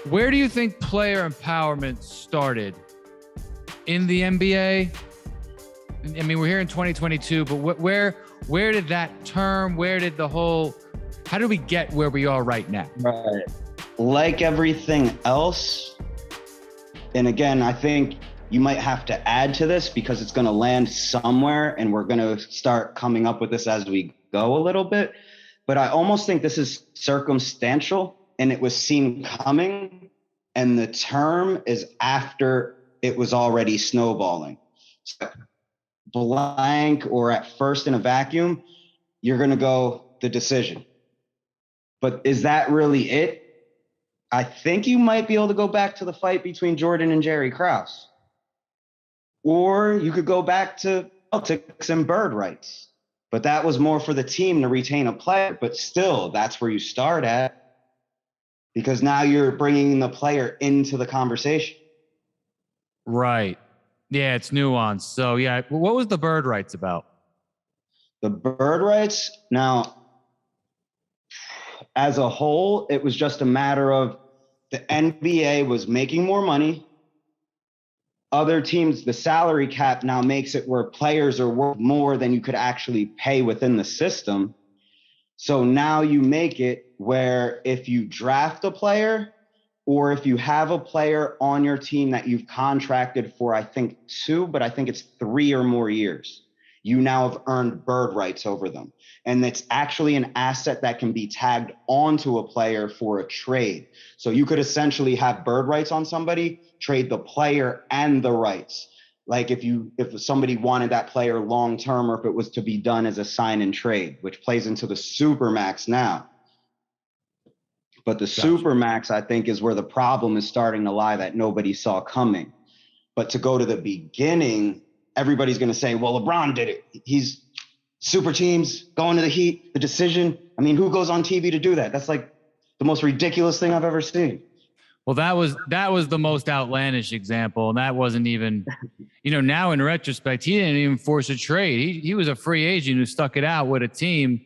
Where do you think player empowerment started? In the NBA? I mean, we're here in 2022, but where did that term, how did we get where we are right now? Right. Like everything else, and again, I think you might have to add to this because it's going to land somewhere and we're going to start coming up with this as we go a little bit. But I almost think this is circumstantial and it was seen coming. And the term is after it was already snowballing. So blank or at first in a vacuum, you're going to go the decision. But is that really it? I think you might be able to go back to the fight between Jordan and Jerry Krause. Or you could go back to Celtics and bird rights. But that was more for the team to retain a player. But still, that's where you start at. Because now you're bringing the player into the conversation. Right. Yeah, it's nuanced. So, yeah, what was the bird rights about? The bird rights, now, as a whole, it was just a matter of the NBA was making more money. Other teams, the salary cap now makes it where players are worth more than you could actually pay within the system. So now you make it where if you draft a player or if you have a player on your team that you've contracted for, I think 2, but I think it's 3 or more years, you now have earned bird rights over them. And it's actually an asset that can be tagged onto a player for a trade. So you could essentially have bird rights on somebody, trade the player and the rights. Like if somebody wanted that player long-term or if it was to be done as a sign and trade, which plays into the Supermax now. But the Supermax, I think, is where the problem is starting to lie that nobody saw coming. But to go to the beginning, everybody's going to say, well, LeBron did it. He's super teams going to the Heat, the decision. I mean, who goes on TV to do that? That's like the most ridiculous thing I've ever seen. Well, that was the most outlandish example. And that wasn't even, now in retrospect, he didn't even force a trade. He was a free agent who stuck it out with a team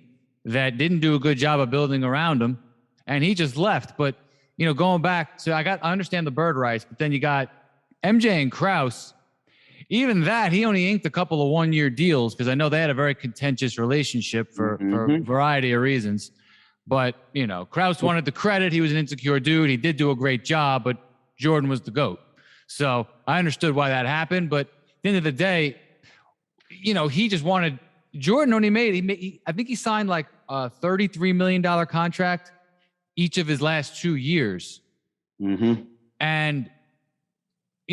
that didn't do a good job of building around him. And he just left. But, going back, so I understand the bird rights, but then you got MJ and Krause. Even that, he only inked a couple of one-year deals because I know they had a very contentious relationship for a variety of reasons. But, Krause wanted the credit. He was an insecure dude. He did do a great job, but Jordan was the GOAT. So I understood why that happened. But at the end of the day, he just wanted – Jordan only I think he signed like a $33 million contract each of his last 2 years. Mm-hmm. And –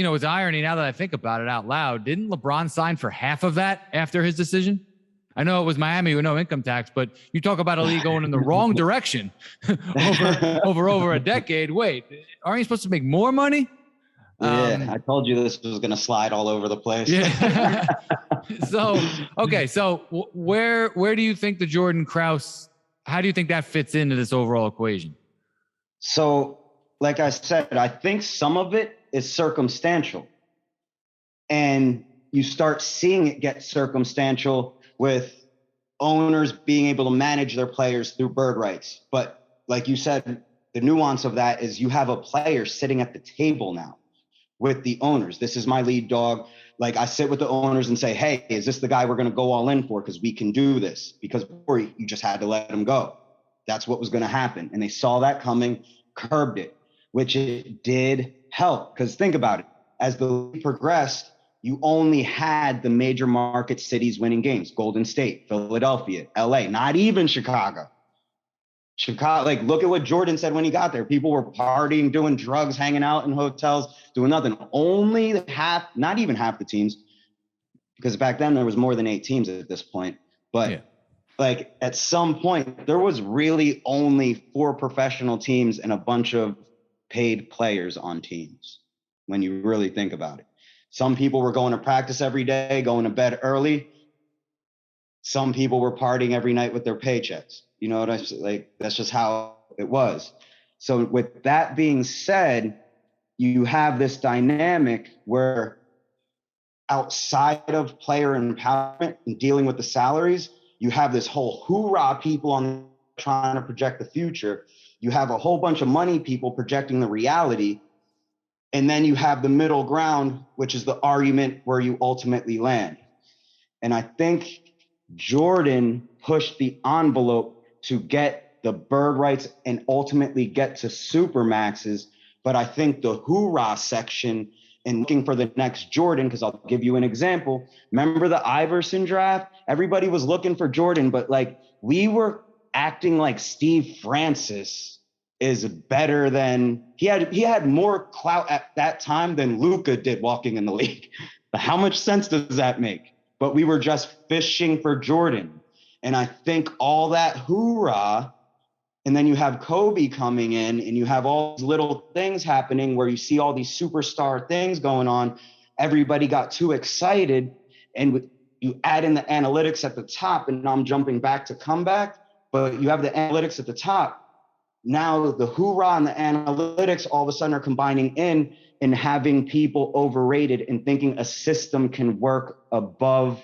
it's irony now that I think about it out loud. Didn't LeBron sign for half of that after his decision? I know it was Miami with no income tax, but you talk about a league going in the wrong direction over a decade. Wait, aren't you supposed to make more money? Yeah, I told you this was going to slide all over the place. Yeah. So where do you think the Jordan Krause, how do you think that fits into this overall equation? So, like I said, I think some of it is circumstantial. And you start seeing it get circumstantial with owners being able to manage their players through bird rights. But like you said, the nuance of that is you have a player sitting at the table now with the owners. This is my lead dog. Like I sit with the owners and say, hey, is this the guy we're going to go all in for? Because we can do this. Because before you just had to let him go. That's what was going to happen. And they saw that coming, curbed it, which it did help. Because think about it. As the league progressed, you only had the major market cities winning games. Golden State, Philadelphia, LA, not even Chicago. Like, look at what Jordan said when he got there. People were partying, doing drugs, hanging out in hotels, doing nothing. Only not even half the teams, because back then there was more than 8 teams at this point. But like at some point, there was really only 4 professional teams and a bunch of paid players on teams when you really think about it. Some people were going to practice every day, going to bed early. Some people were partying every night with their paychecks. You know what I like? That's just how it was. So with that being said, you have this dynamic where outside of player empowerment and dealing with the salaries, you have this whole hoorah people on trying to project the future. You have a whole bunch of money people projecting the reality. And then you have the middle ground, which is the argument where you ultimately land. And I think Jordan pushed the envelope to get the bird rights and ultimately get to supermaxes. But I think the hoorah section and looking for the next Jordan, because I'll give you an example. Remember the Iverson draft? Everybody was looking for Jordan, but like we were acting like Steve Francis is better than he had more clout at that time than Luka did walking in the league. How much sense does that make? But we were just fishing for Jordan. And I think all that hoorah, and then you have Kobe coming in and you have all these little things happening where you see all these superstar things going on. Everybody got too excited, and you add in the analytics at the top, and now I'm jumping back to comeback, but you have the analytics at the top. Now the hoorah and the analytics all of a sudden are combining in and having people overrated and thinking a system can work above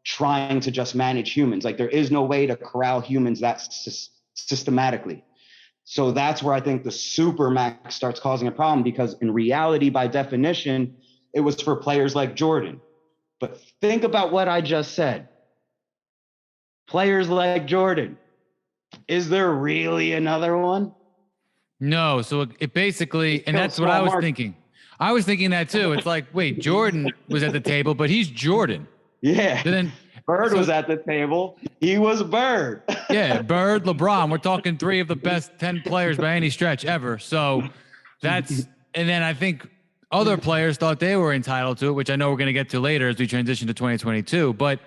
trying to just manage humans. Like there is no way to corral humans that systematically. So that's where I think the supermax starts causing a problem, because in reality, by definition, it was for players like Jordan. But think about what I just said. Players like Jordan. Is there really another one? No. So it basically, and that's what I was thinking. I was thinking that too. It's like, wait, Jordan was at the table, but he's Jordan. Yeah. So then Bird was at the table. He was Bird. Yeah, Bird, LeBron. We're talking 3 of the best 10 players by any stretch ever. So that's, and then I think other players thought they were entitled to it, which I know we're going to get to later as we transition to 2022. But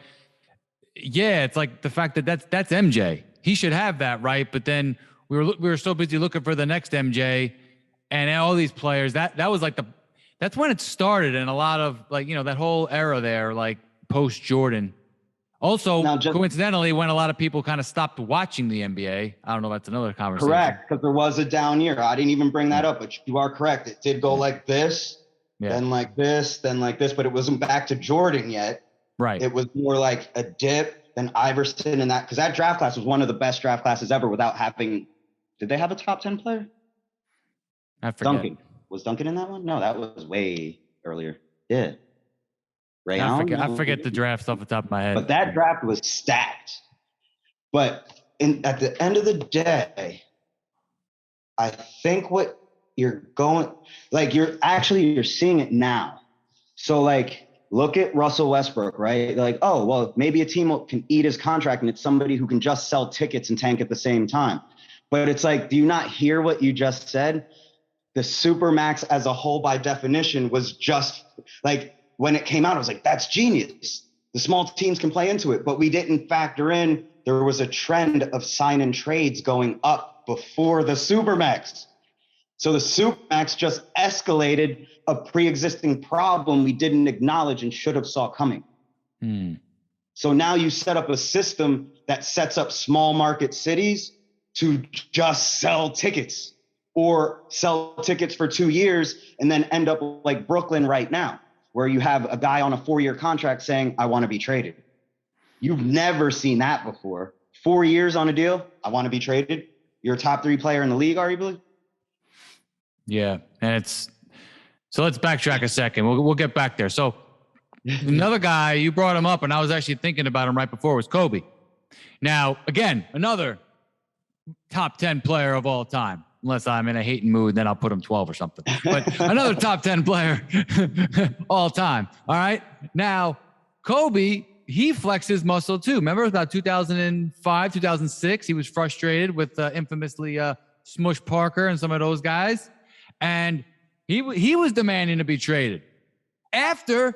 yeah, it's like the fact that that's MJ. He should have that, right? But then we were so busy looking for the next MJ and all these players. That was like that's when it started, and a lot of like, you know, that whole era there, like post Jordan. Also, coincidentally, when a lot of people kind of stopped watching the NBA. I don't know, that's another conversation. Correct, because there was a down year. I didn't even bring that up, but you are correct. It did go like this, then like this, then like this, but it wasn't back to Jordan yet. Right. It was more like a dip, then Iverson, and that, because that draft class was one of the best draft classes ever without having, did they have a top 10 player? I forget. Duncan. Was Duncan in that one? No, that was way earlier. Yeah. I forget the draft off the top of my head. But that draft was stacked. But at the end of the day, I think what you're going, like you're seeing it now. So like, look at Russell Westbrook, right? Like, oh, well, maybe a team can eat his contract and it's somebody who can just sell tickets and tank at the same time. But it's like, do you not hear what you just said? The Supermax as a whole, by definition, was just like, when it came out, I was like, that's genius. The small teams can play into it. But we didn't factor in there was a trend of sign and trades going up before the Supermax. So the Supermax just escalated a pre-existing problem we didn't acknowledge and should have saw coming. So now you set up a system that sets up small market cities to just sell tickets, or sell tickets for 2 years and then end up like Brooklyn right now, where you have a guy on a 4-year contract saying, I want to be traded. You've never seen that before. 4 years on a deal, I want to be traded. You're a top 3 player in the league, arguably. Yeah, and so let's backtrack a second. We'll get back there. So another guy, you brought him up, and I was actually thinking about him right before, was Kobe. Now, again, another top 10 player of all time. Unless I'm in a hating mood, then I'll put him 12 or something. But another top 10 player all time. All right. Now, Kobe, he flexed his muscle too. Remember about 2005, 2006, he was frustrated with infamously Smush Parker and some of those guys. And he was demanding to be traded after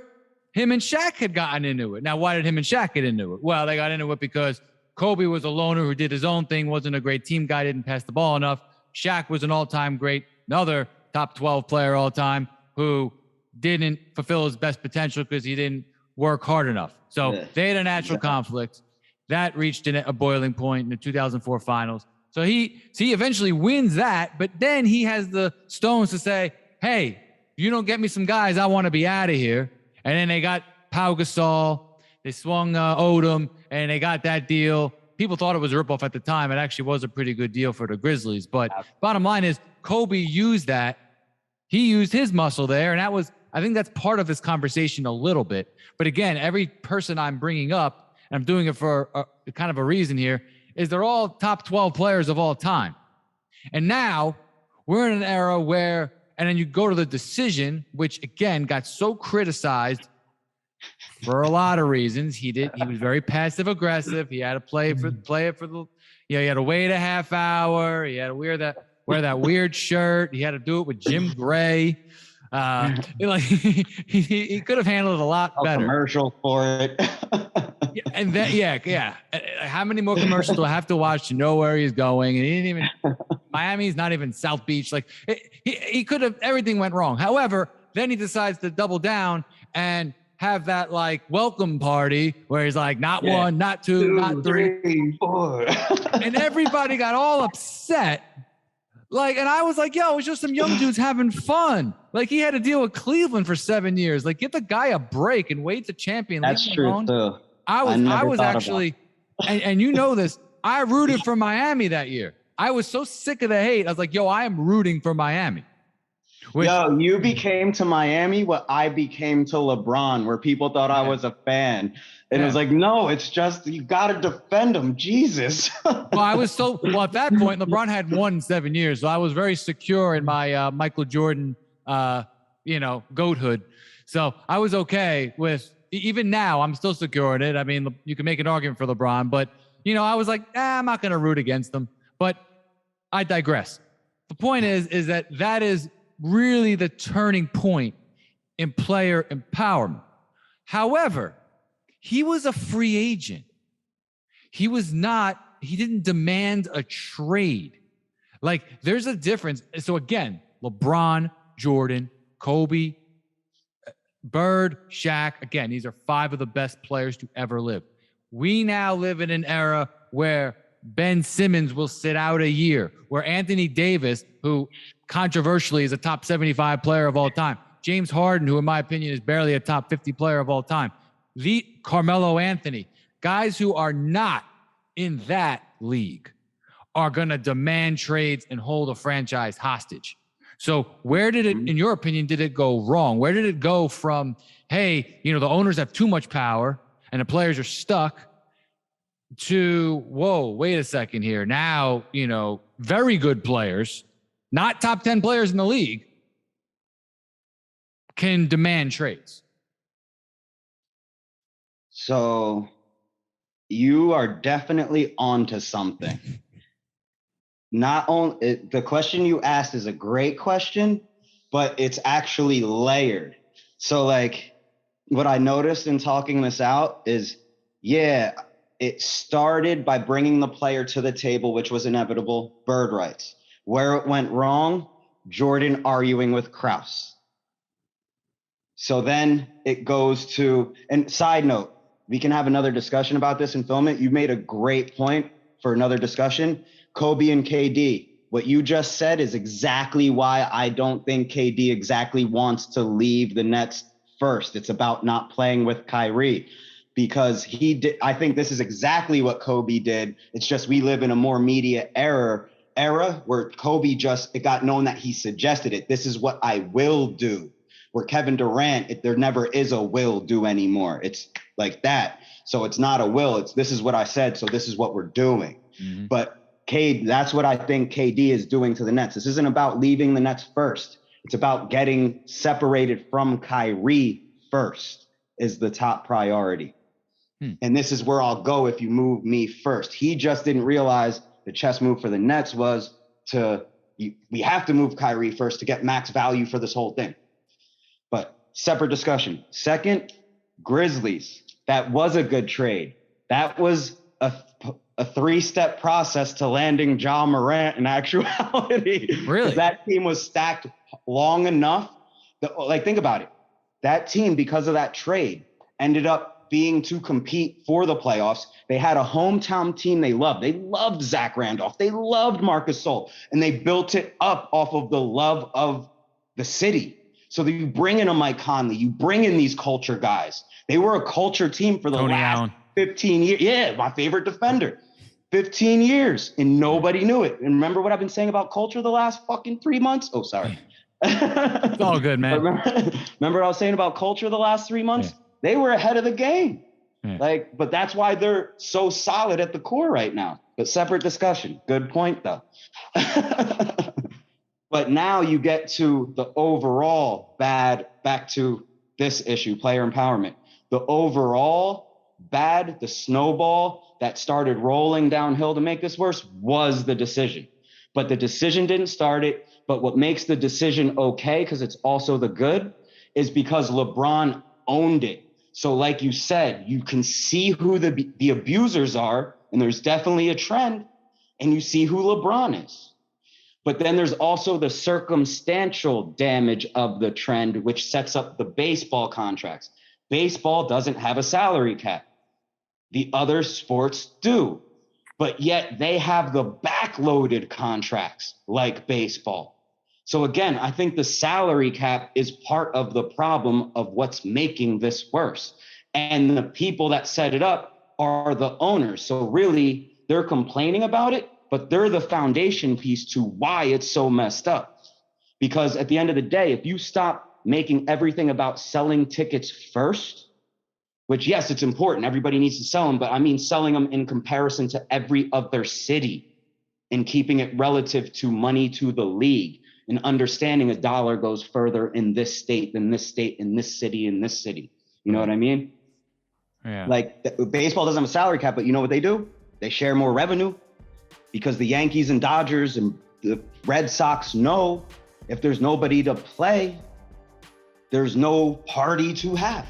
him and Shaq had gotten into it. Now, why did him and Shaq get into it? Well, they got into it because Kobe was a loner who did his own thing, wasn't a great team guy, didn't pass the ball enough. Shaq was an all-time great, another top 12 player all-time who didn't fulfill his best potential because he didn't work hard enough. So they had a natural conflict. That reached a boiling point in the 2004 finals. So he eventually wins that, but then he has the stones to say, hey, you don't get me some guys, I want to be out of here. And then they got Pau Gasol, they swung Odom, and they got that deal. people thought it was a ripoff at the time. It actually was a pretty good deal for the Grizzlies. But bottom line is Kobe used that. He used his muscle there. And I think that's part of this conversation a little bit. But again, every person I'm bringing up, and I'm doing it for kind of a reason here, is they're all top 12 players of all time. And now we're in an era where, and then you go to the decision, which again got so criticized for a lot of reasons. He was very passive aggressive. He had to play it for the, he had to wait a half hour. He had to wear that weird shirt. He had to do it with Jim Gray. He could have handled it a lot better. Commercial for it. And then, yeah. How many more commercials do I have to watch to know where he's going? And he didn't even, Miami's not even South Beach. Like he could have, everything went wrong. However, then he decides to double down and have that like welcome party where he's like, not one, not two, not three, 4. And everybody got all upset. Like, and I was like, yo, it was just some young dudes having fun. Like he had to deal with Cleveland for 7 years. Like, give the guy a break and wait to champion. That's true too. I was actually, and you know this, I rooted for Miami that year. I was so sick of the hate. I was like, yo, I am rooting for Miami. Yo, you became to Miami what I became to LeBron, where people thought I was a fan. And it was like, no, it's just, you got to defend him. Jesus. Well, at that point, LeBron had won in 7 years. So I was very secure in my Michael Jordan, goathood. So I was okay with, even now, I'm still secure in it. I mean, you can make an argument for LeBron, but, I was like, I'm not going to root against them. But I digress. The point is that is really the turning point in player empowerment. However, he was a free agent. He didn't demand a trade. Like, there's a difference. So again, LeBron, Jordan, Kobe, Bird, Shaq, again, these are 5 of the best players to ever live. We now live in an era where Ben Simmons will sit out a year, where Anthony Davis, who controversially is a top 75 player of all time, James Harden, who in my opinion is barely a top 50 player of all time, the Carmelo Anthony, guys who are not in that league are going to demand trades and hold a franchise hostage. So where did it, in your opinion, did it go wrong? Where did it go from, hey, the owners have too much power and the players are stuck, to, whoa, wait a second here. Now, very good players, not top 10 players in the league, can demand trades? So you are definitely onto something. Not only the question you asked is a great question, but it's actually layered. So like what I noticed in talking this out is, it started by bringing the player to the table, which was inevitable, bird rights. Where it went wrong, Jordan arguing with Krause. So then it goes to, and side note, we can have another discussion about this and film it. You made a great point for another discussion. Kobe and KD, what you just said is exactly why I don't think KD exactly wants to leave the Nets first. It's about not playing with Kyrie. Because he did, I think this is exactly what Kobe did. It's just we live in a more media era where Kobe it got known that he suggested it. This is what I will do. Where Kevin Durant, there never is a will do anymore. It's like that. So it's not a will. It's this is what I said. So this is what we're doing. Mm-hmm. But that's what I think KD is doing to the Nets. This isn't about leaving the Nets first. It's about getting separated from Kyrie first is the top priority. And this is where I'll go if you move me first. He just didn't realize the chess move for the Nets was we have to move Kyrie first to get max value for this whole thing. But separate discussion. Second, Grizzlies. That was a good trade. That was a 3-step process to landing Ja Morant in actuality. Really? That team was stacked long enough. Think about it. That team, because of that trade, ended up being to compete for the playoffs. They had a hometown team they loved. They loved Zach Randolph. They loved Marcus Gasol. And they built it up off of the love of the city. So that you bring in a Mike Conley, you bring in these culture guys. They were a culture team for the last 15 years. Yeah, my favorite defender. 15 years and nobody knew it. And remember what I've been saying about culture the last fucking 3 months? Oh, sorry. It's all good, man. Remember what I was saying about culture the last 3 months? Yeah. They were ahead of the game. Yeah. But that's why they're so solid at the core right now. But separate discussion. Good point, though. But now you get to the overall bad, back to this issue, player empowerment. The overall bad, the snowball that started rolling downhill to make this worse was the decision. But the decision didn't start it. But what makes the decision okay, because it's also the good, is because LeBron owned it. So like you said, you can see who the abusers are, and there's definitely a trend, and you see who LeBron is. But then there's also the circumstantial damage of the trend, which sets up the baseball contracts. Baseball doesn't have a salary cap. The other sports do. But yet they have the backloaded contracts like baseball. So again, I think the salary cap is part of the problem of what's making this worse. And the people that set it up are the owners. So really, they're complaining about it, but they're the foundation piece to why it's so messed up. Because at the end of the day, if you stop making everything about selling tickets first, which yes, it's important, everybody needs to sell them, but I mean selling them in comparison to every other city and keeping it relative to money to the league and understanding a dollar goes further in this state than this state, in this city, in this city. You know what I mean? Yeah. Like baseball doesn't have a salary cap, but you know what they do? They share more revenue because the Yankees and Dodgers and the Red Sox know if there's nobody to play, there's no party to have.